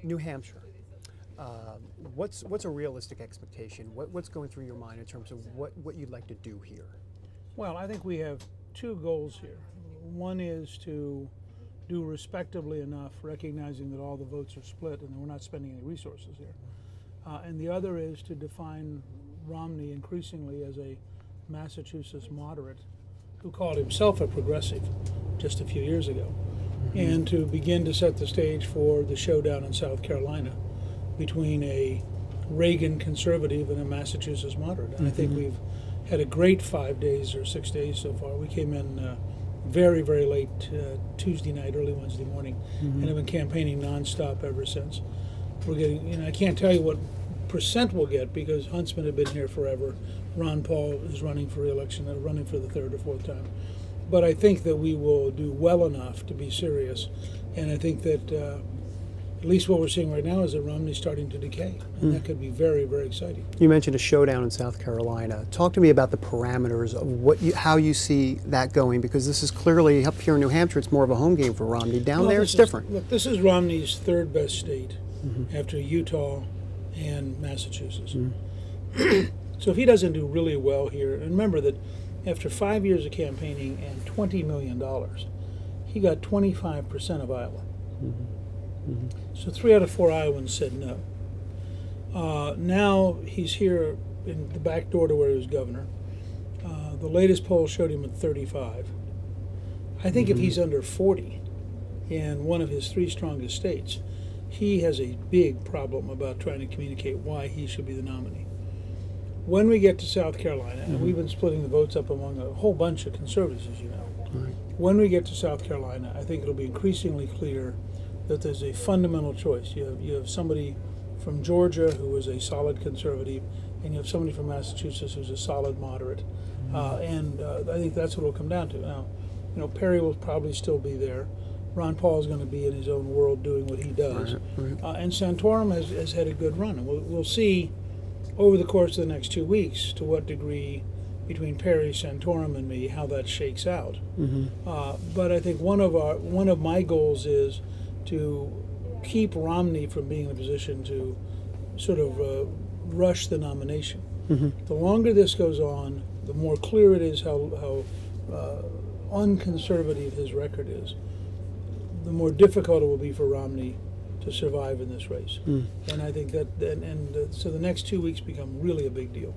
New Hampshire. What's a realistic expectation? What's going through your mind in terms of what you'd like to do here? Well, I think we have two goals here. One is to do respectably enough, recognizing that all the votes are split and that we're not spending any resources here. And the other is to define Romney increasingly as a Massachusetts moderate who called himself a progressive just a few years ago, and to begin to set the stage for the showdown in South Carolina between a Reagan conservative and a Massachusetts moderate. And I think we've had a great 5 days or 6 days so far. We came in very, very late Tuesday night, early Wednesday morning, and have been campaigning nonstop ever since. We're getting, I can't tell you what percent we'll get because Huntsman had been here forever. Ron Paul is running for re-election, running for the third or fourth time. But I think that we will do well enough to be serious, and I think that at least what we're seeing right now is that Romney's starting to decay, and that could be very, very exciting. You mentioned a showdown in South Carolina. Talk to me about the parameters of how you see that going, because this is clearly, up here in New Hampshire, it's more of a home game for Romney. Down there, it's different. Look, this is Romney's third best state after Utah and Massachusetts. So if he doesn't do really well here, and remember that after 5 years of campaigning and $20 million, he got 25% of Iowa. So 3 out of 4 Iowans said no. Now he's here in the back door to where he was governor. The latest poll showed him at 35. I think if he's under 40 in one of his 3 strongest states, he has a big problem about trying to communicate why he should be the nominee. When we get to South Carolina, and we've been splitting the votes up among a whole bunch of conservatives, as you know. When we get to South Carolina, I think it'll be increasingly clear that there's a fundamental choice. You have somebody from Georgia who is a solid conservative, and you have somebody from Massachusetts who's a solid moderate. And I think that's what it'll come down to. Now, Perry will probably still be there. Ron Paul is going to be in his own world doing what he does. And Santorum has had a good run. And we'll see over the course of the next 2 weeks to what degree, between Perry, Santorum, and me, how that shakes out. But I think one of my goals is to keep Romney from being in a position to sort of rush the nomination. The longer this goes on, the more clear it is how unconservative his record is, the more difficult it will be for Romney to survive in this race. And I think that, so the next 2 weeks become really a big deal.